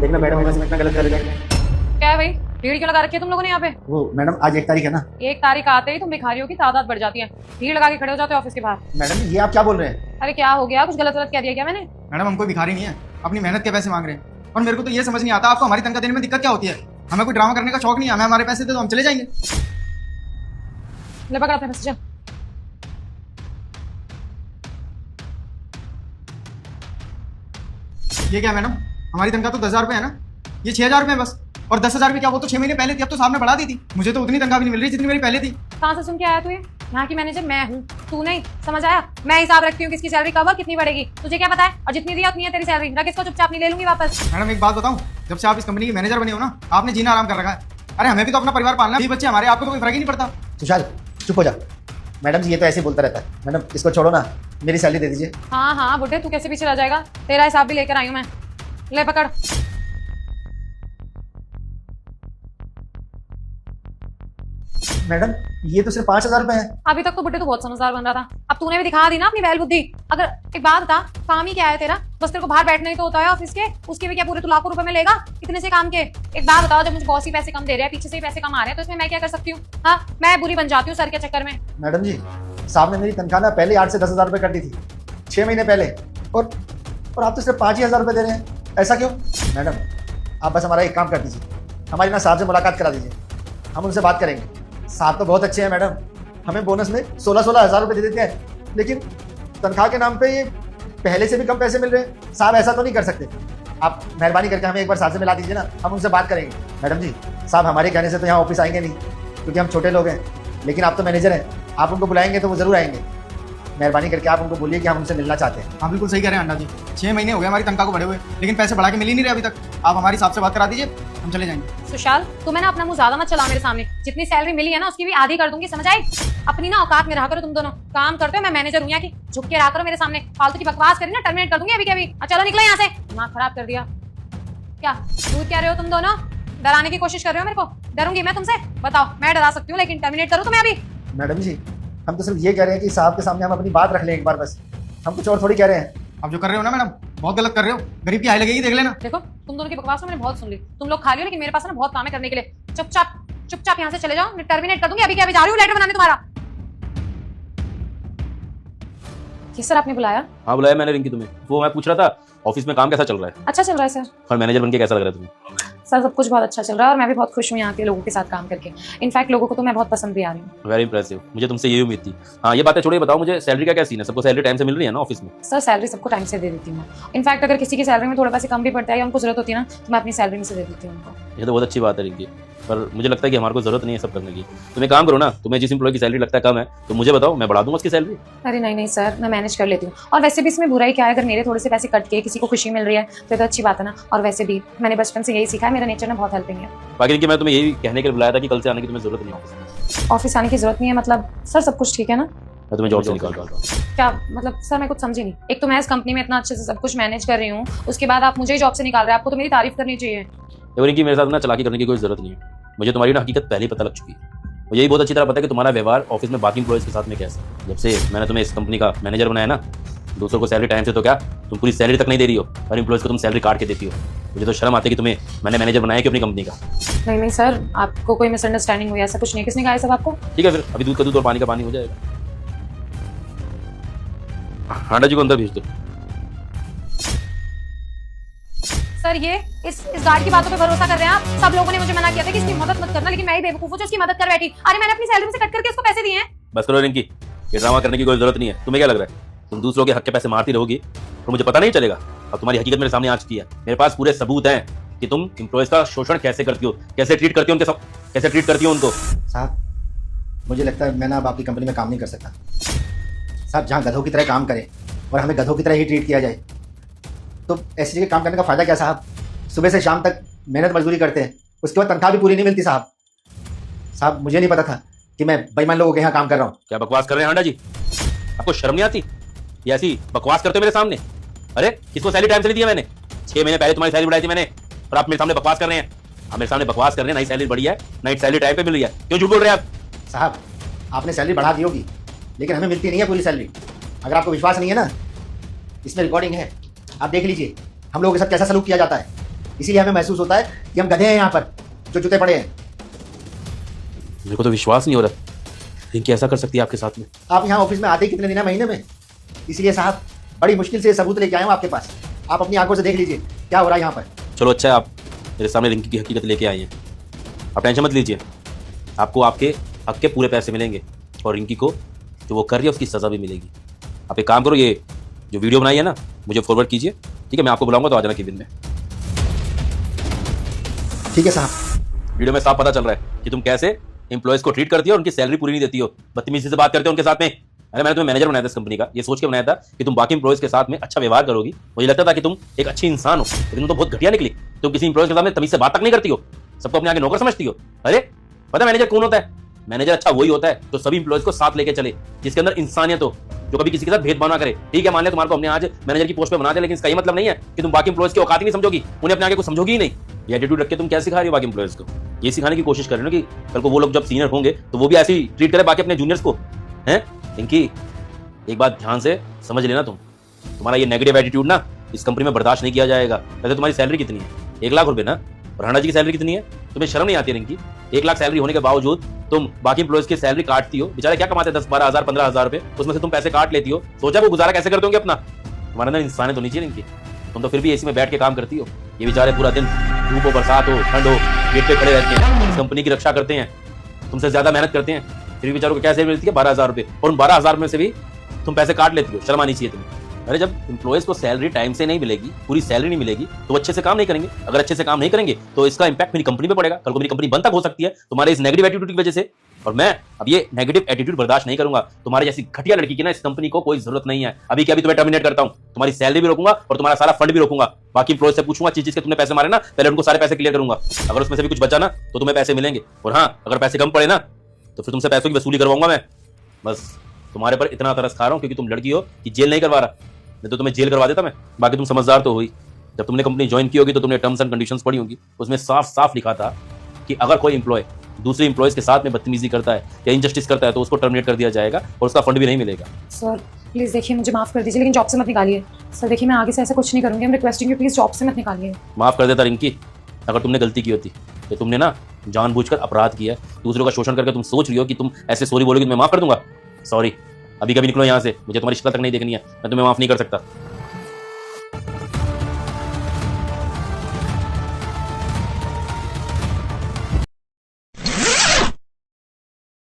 देखना मैडम हमारे साथ इतना गलत कर रहे हैं। क्या है भाई, भीड़ क्यों लगा रखी है तुम लोगों ने यहाँ पे? वो मैडम आज 1 तारीख है ना। 1 तारीख आते ही तुम भिखारियों की तादाद बढ़ जाती है, भीड़ लगा के खड़े हो जाते हो ऑफिस के बाहर। मैडम ये आप क्या बोल रहे हैं? अरे क्या हो गया, कुछ गलत गलत कह दिया क्या मैंने? मैडम हम कोई भिखारी नहीं है, अपनी मेहनत के पैसे मांग रहे हैं। और मेरे को तो ये समझ नहीं आता आपको हमारी तनख्वाह देने में दिक्कत क्या होती है। हमें कोई ड्रामा करने का शौक नहीं है, हमें हमारे पैसे दे तो हम चले जाएंगे। ले पकड़ अपने पैसे, चल। ये क्या मैडम, हमारी तनख्वाह तो 10,000 रुपये है ना, ये 6,000 रुपये बस। और 10,000 रुपये क्या, वो तो 6 महीने पहले थी, अब तो साहब ने बढ़ा दी थी। मुझे तो उतनी तनख्वाह भी नहीं मिल रही जितनी मेरी पहले थी। कहाँ से सुन के आया तू? ये यहाँ की मैनेजर मैं हूँ, तू नहीं, समझ आया? मैं हिसाब रखती हूँ किसकी सैलरी कब और कितनी बढ़ेगी, तुझे क्या पता है? और जितनी दी उतनी है तेरी सैलरी, रख इसको चुपचाप, नहीं ले लूंगी वापस। मैडम एक बात बताऊं, जब से आप इस कंपनी के मैनेजर बने हो ना, आपने जीना आराम कर रखा है। अरे हमें भी तो अपना परिवार पालना है, ये बच्चे हमारे, आपको तो कोई फर्क ही नहीं पड़ता। सुशाल चुप हो जा। मैडम जी ये तो ऐसे ही बोलता रहता है। मैडम इसको छोड़ो ना, मेरी सैलरी दे दीजिए। हाँ हाँ बुढ़े, तू कैसे पीछे रह जाएगा, तेरा हिसाब भी लेकर आई हूँ मैं। ले पकड़। मैडम ये तो सिर्फ 5,000 रुपये है। अभी तक तो बुड्ढे तो बहुत समझदार बन रहा था, अब तूने भी दिखा दी ना अपनी बैल बुद्धि। अगर एक बात बता, काम ही क्या है तेरा? बस तेरे को बाहर बैठना ही तो होता है ऑफिस के, उसके भी क्या पूरे तू लाखों रुपए में लेगा इतने से काम के? एक बात बताओ, जब मुझे बॉस ही पैसे कम दे रहे हैं, पीछे से ही पैसे कम आ रहे हैं, तो इसमें मैं क्या कर सकती हूँ? हाँ, मैं बुरी बन जाती हूँ सर के चक्कर में। मैडम जी साहब ने मेरी तनख्वाह ना पहले 8 से 10,000 रुपये कर दी थी 6 महीने पहले, और आप तो सिर्फ 5,000 रुपये दे रहे हैं। ऐसा क्यों? मैडम आप बस हमारा एक काम कर दीजिए, हमारी ना साहब से मुलाकात करा दीजिए, हम उनसे बात करेंगे। साहब तो बहुत अच्छे हैं मैडम, हमें बोनस में 16-16 हज़ार रुपये दे देते हैं, लेकिन तनख्वाह के नाम पे ये पहले से भी कम पैसे मिल रहे हैं। साहब ऐसा तो नहीं कर सकते, आप मेहरबानी करके हमें एक बार साहब से मिला दीजिए ना, हम उनसे बात करेंगे। मैडम जी साहब हमारे कहने से तो यहाँ ऑफिस आएंगे नहीं, क्योंकि हम छोटे लोग हैं, लेकिन आप तो मैनेजर हैं, आप उनको बुलाएंगे तो वो ज़रूर आएंगे। मेहरबानी करके आप उनको बोलिए कि हम उनसे मिलना चाहते हैं। आप बिल्कुल सही कह रहे हैं अंडा जी, 6 महीने हो गए हमारी तनख्वाह को बढ़े हुए, लेकिन पैसे बढ़ा के मिल ही नहीं रहे अभी तक। आप हमारी साहब से बात करा दीजिए, हम चले जाएंगे। सुशाल तू ना अपना मुंह ज्यादा मत चला मेरे सामने, जितनी सैलरी मिली है ना उसकी भी आधी कर दूंगी, समझ आई? अपनी ना औकात में रहा करो तुम दोनों, काम करते हो, मैं मैनेजर हूँ यहाँ की, झुक के रहा करो मेरे सामने। फालतू की बकवास करी ना, टर्मिनेट कर दूंगी अभी के अभी। चलो निकलो यहाँ से, दिमाग खराब कर दिया। क्या दूध क्या रहे हो तुम दोनों? डराने की कोशिश कर रहे हो मेरे को? डरूंगी मैं तुमसे? बताओ, मैं डरा सकती हूँ, लेकिन टर्मिनेट करूँ तुम्हें अभी? मैडम जी हम तो सिर्फ ये कह रहे हैं कि साहब के सामने हम अपनी बात रख लें एक बार, बस हम कुछ और थोड़ी कह रहे हैं। आप जो कर रहे हो ना मैडम, बहुत गलत कर रहे हो, गरीब की हाई लगेगी, देख लेना। देखो तुम दोनों की बकवास तो मैंने बहुत सुन ली, तुम लोग खाली हो, लेकिन मेरे पास ना बहुत काम है करने के लिए। चुपचाप यहाँ से चले जाओ, मैं टर्मिनेट कर दूंगी अभी के अभी। जा रही हूँ लेटर बनाने तुम्हारा। किस सर आपने बुलाया? हाँ बुलाया मैंने रिंकी तुम्हें। वो मैं पूछ रहा था ऑफिस में काम कैसा चल रहा है? अच्छा चल रहा है सर। और मैनेजर बनके कैसा लग रहा है तुम्हें? सर सब कुछ बहुत अच्छा चल रहा है और मैं भी बहुत खुश हूँ यहाँ के लोगों के साथ काम करके। इनफैक्ट लोगों को तो मैं बहुत पसंद भी आ रही हूँ। वेरी इंप्रेसिव, मुझे तुमसे यही उम्मीद थी। हाँ ये बातें छोड़िए, बताओ मुझे सैलरी का क्या सीन है? सबको सैलरी टाइम से मिल रही है ना ऑफिस में? सर सैलरी सबको टाइम से दे देती हूँ। इनफैक्ट अगर किसी की सैलरी में थोड़ा पैसे कम भी पड़ता है या उनको जरूरत होती है ना, तो मैं अपनी सैलरी में से दे देती हूँ उनको। ये तो बहुत अच्छी बात है रिंकी, पर मुझे लगता है कि हमारे को जरूरत नहीं है सब करने की। तुम एक काम करो ना, तुम्हें जिस एम्प्लॉय की सैलरी लगता है कम है तो मुझे बताओ, मैं बढ़ा दूंगा उसकी सैलरी। अरे नहीं सर, मैं मैनेज कर लेती हूँ। और वैसे भी इसमें बुराई क्या है, अगर मेरे थोड़े से पैसे कट के किसी को खुशी मिल रही है तो ये तो अच्छी बात है ना। और वैसे भी मैंने बचपन से यही सीखा है, मेरा नेचर ना बहुत हेल्पिंग है। बाकी रिंकी मैं तुम्हें यही कहने के लिए बुलाया था कि कल से आने की तुम्हें जरूरत नहीं है ऑफिस आने की जरूरत नहीं है मतलब? सर सब कुछ ठीक है ना? मैं तुम्हें जॉब से निकाल रहा हूँ। क्या मतलब सर? मैं कुछ समझी नहीं। एक तो मैं इस कंपनी में इतना अच्छे से सब कुछ मैनेज कर रही हूँ, उसके बाद आप मुझे ही जॉब से निकाल रहे हैं। आपको तो मेरी तारीफ करनी चाहिए। देखो रिंकी, मेरे साथ ना चालाकी करने की कोई जरूरत नहीं है, मुझे तुम्हारी ना हकीकत पहले ही पता लग चुकी है। मुझे यही बहुत अच्छी तरह पता है कि तुम्हारा व्यवहार ऑफिस में बाकी एम्प्लॉयज के साथ में कैसा है। जब से मैंने तुम्हें इस कंपनी का मैनेजर बनाया ना, दूसरों को सैलरी टाइम से तो क्या, तुम पूरी सैलरी तक नहीं दे रही हो, हर एम्प्लॉयज को तुम सैलरी काट के देती हो। मुझे तो शर्म आती है कि तुम्हें मैंने मैनेजर बनाया कि अपनी कंपनी का। नहीं सर, आपको कोई मिसअंडरस्टैंडिंग हुई, ऐसा कुछ नहीं। किसने कहा सब आपको? ठीक है फिर, अभी दूध का दूध और पानी का पानी हो जाएगा। हांडा जी को अंदर भेज दो। सर ये इस गार्ड की बातों पे भरोसा कर रहे हैं आप? सब लोगों ने मुझे मना किया था कि इसकी मदद मत करना, लेकिन मैं ही बेवकूफ हूं जो इसकी मदद कर बैठी। अरे मैंने अपनी सैलरी में से कट करके इसको पैसे दिए हैं। बस करो रिंकी, ये ड्रामा करने की कोई जरूरत नहीं है। तुम्हें क्या लग रहा है तुम दूसरों के हक के पैसे मारती रहोगी तो मुझे पता नहीं चलेगा? अब तुम्हारी हकीकत मेरे सामने आ चुकी है। मेरे पास पूरे सबूत हैं कि तुम एम्प्लॉयज का शोषण कैसे करती हो, कैसे ट्रीट करती हो उनके, कैसे ट्रीट करती हो उनको। साहब मुझे लगता है मैं ना अब आपकी कंपनी में काम नहीं कर सकता। साहब जहाँ गधों की तरह काम करें और हमें गधों की तरह ही ट्रीट किया जाए, तो ऐसी जगह काम करने का फ़ायदा क्या साहब? सुबह से शाम तक मेहनत मजदूरी करते हैं, उसके बाद तनख्वाह भी पूरी नहीं मिलती साहब। साहब मुझे नहीं पता था कि मैं बेईमान लोगों के यहाँ काम कर रहा हूँ। क्या बकवास कर रहे हैं हांडा जी? आपको शर्म नहीं आती? ये ऐसी बकवास करते हो मेरे सामने? अरे किसको सैलरी टाइम से नहीं दिया मैंने? 6 महीने पहले तुम्हारी सैलरी बढ़ाई थी मैंने, और आप मेरे सामने बकवास कर रहे हैं। आप मेरे सामने बकवास कर रहे हैं, नई सैलरी बढ़ी है, नई सैलरी टाइम पे मिल रही है, क्यों झूठ बोल रहे हैं आप? साहब आपने सैलरी बढ़ा दी होगी, लेकिन हमें मिलती नहीं है पूरी सैलरी। अगर आपको विश्वास नहीं है ना, इसमें रिकॉर्डिंग है, आप देख लीजिए हम लोगों के साथ कैसा सलूक किया जाता है। इसीलिए हमें महसूस होता है कि हम गधे हैं यहाँ पर जो जूते पड़े हैं। मेरे को तो विश्वास नहीं हो रहा रिंकी ऐसा कर सकती है आपके साथ में। आप यहाँ ऑफिस में आते ही कितने दिन है महीने में? इसीलिए साहब बड़ी मुश्किल से ये सबूत लेके आए हूँ आपके पास। आप अपनी आंखों से देख लीजिए क्या हो रहा है यहाँ पर। चलो अच्छा है आप मेरे सामने रिंकी की हकीकत लेके आई हैं। आप टेंशन मत लीजिए, आपको आपके हक के पूरे पैसे मिलेंगे और रिंकी को जो वो कर रही है उसकी सज़ा भी मिलेगी। आप एक काम करो, ये जो वीडियो बनाई है ना मुझे फॉरवर्ड कीजिए, ठीक है? मैं आपको बुलाऊंगा तो आ जाना केबिन में। ठीक है साहब। वीडियो में साफ पता चल रहा है कि तुम कैसे एम्प्लॉयज को ट्रीट करती हो और उनकी सैलरी पूरी नहीं देती हो, बदतमीजी से बात करते हो उनके साथ में। अरे मैंने तुम्हें मैनेजर बनाया था इस कंपनी का, ये सोच के बनाया था कि तुम बाकी एम्प्लॉयज के साथ में अच्छा व्यवहार करोगी। मुझे लगता था कि तुम एक अच्छी इंसान हो, लेकिन तुम तो बहुत घटिया निकली। तुम किसी एम्प्लॉयज के साथ में तमीज से बात तक नहीं करती हो, सबको अपने आगे नौकर समझती हो। अरे पता मैनेजर कौन होता है? मैनेजर अच्छा वही होता है जो सभी एम्प्लॉयज को साथ लेके चले, जिसके अंदर इंसानियत हो, जो कभी किसी के साथ भेदभाव ना करे। ठीक है, मान लिया तुम्हारे को हमने आज मैनेजर की पोस्ट पे बना दिया, लेकिन इसका ये मतलब नहीं है कि तुम बाकी एम्प्लॉयज की औकात ही नहीं समझोगी, उन्हें अपने आगे को समझोगी ही नहीं। ये एटीट्यूड रख के तुम क्या सिखा रही हो बाकी एम्प्लॉयज को? ये सिखाने की कोशिश कर रहे हो कि कल को वो लोग जब सीनियर होंगे तो वो भी ऐसे ही ट्रीट करे बाकी अपने जूनियर्स को, हैं? इनकी एक बात ध्यान से समझ लेना, तुम्हारा ये नेगेटिव एटीट्यूड ना इस कंपनी में बर्दाश्त नहीं किया जाएगा। वैसे तुम्हारी सैलरी कितनी है? 1 लाख रुपए ना? और राणा जी की सैलरी कितनी है? तुम्हें शर्म नहीं आती रिंकी? 1 लाख सैलरी होने के बावजूद तुम बाकी एम्प्लॉयज की सैलरी काटती हो। बेचारे क्या कमाते हैं? 10-12 हज़ार 15 हज़ार रुपए, उसमें से तुम पैसे काट लेती हो। सोचा वो गुजारा कैसे करते होंगे अपना? तुम्हारे अंदर इंसानियत होनी चाहिए रिंकी। तुम तो फिर भी एसी में बैठ के काम करती हो, ये बेचारे पूरा दिन धूप हो बरसात हो ठंड हो गेट पे खड़े रहते हैं, इस कंपनी की रक्षा करते हैं, तुमसे ज्यादा मेहनत करते हैं, फिर भी बेचारों को क्या सैलरी मिलती है? 12 हज़ार रुपए, और उन 12 हज़ार में से भी तुम पैसे काट लेती हो। शर्म आनी चाहिए तुम्हें। अरे जब एम्प्लॉयज को सैलरी टाइम से नहीं मिलेगी, पूरी सैलरी नहीं मिलेगी, तो अच्छे से काम नहीं करेंगे। अगर अच्छे से काम नहीं करेंगे तो इसका इंपैक्ट मेरी कंपनी पे पड़ेगा। कल को मेरी कंपनी बंद तक हो सकती है तुम्हारे इस नेगेटिव एटीट्यूड की वजह से, और मैं अब ये नेगेटिव एटीट्यूड बर्दाश्त नहीं करूंगा। तुम्हारी जैसी घटिया लड़की की ना इस कंपनी को कोई जरूरत नहीं है। अभी क्या अभी तुम्हें टर्मिनेट करता हूं, तुम्हारी सैलरी भी रोकूंगा और तुम्हारा सारा फंड भी रोकूंगा। बाकी एम्प्लॉयज से पूछूंगा चीज के तुमने पैसे मारे ना, पहले उनको सारे पैसे क्लियर करूंगा। अगर उसमें से भी कुछ बचा ना तो तुम्हें पैसे मिलेंगे, और हाँ अगर पैसे कम पड़े ना तो फिर तुमसे पैसों की वसूली करवाऊंगा मैं। बस तुम्हारे पर इतना तरस खा रहा हूं क्योंकि तुम लड़की हो कि जेल नहीं करवा रहा, नहीं तो तुम्हें जेल करवा देता मैं। बाकी तुम समझदार तो हुई, जब तुमने कंपनी ज्वाइन की होगी तो तुमने टर्म्स एंड कंडीशंस पढ़ी होंगी, उसमें साफ साफ लिखा था कि अगर कोई एम्प्लॉय दूसरे एम्प्लॉयज के साथ में बदतमीजी करता है या इनजस्टिस करता है तो उसको टर्मिनेट कर दिया जाएगा और उसका फंड भी नहीं मिलेगा। सर प्लीज़ देखिए, मुझे माफ़ कर दीजिए, लेकिन जॉब से मत निकालिए। सर देखिए, मैं आगे से ऐसा कुछ नहीं करूँगी। I'm requesting you, please job से मत निकालिए। माफ कर देता रिंकी अगर तुमने गलती की होती, तो तुमने ना जानबूझकर अपराध किया, दूसरों का शोषण करके तुम सोच रही हो कि तुम ऐसे सॉरी बोलोगी तो मैं माफ कर दूंगा। सॉरी, अभी कभी निकलो यहाँ से, मुझे तुम्हारी शक्ल तक नहीं देखनी है, मैं तुम्हें माफ नहीं कर सकता।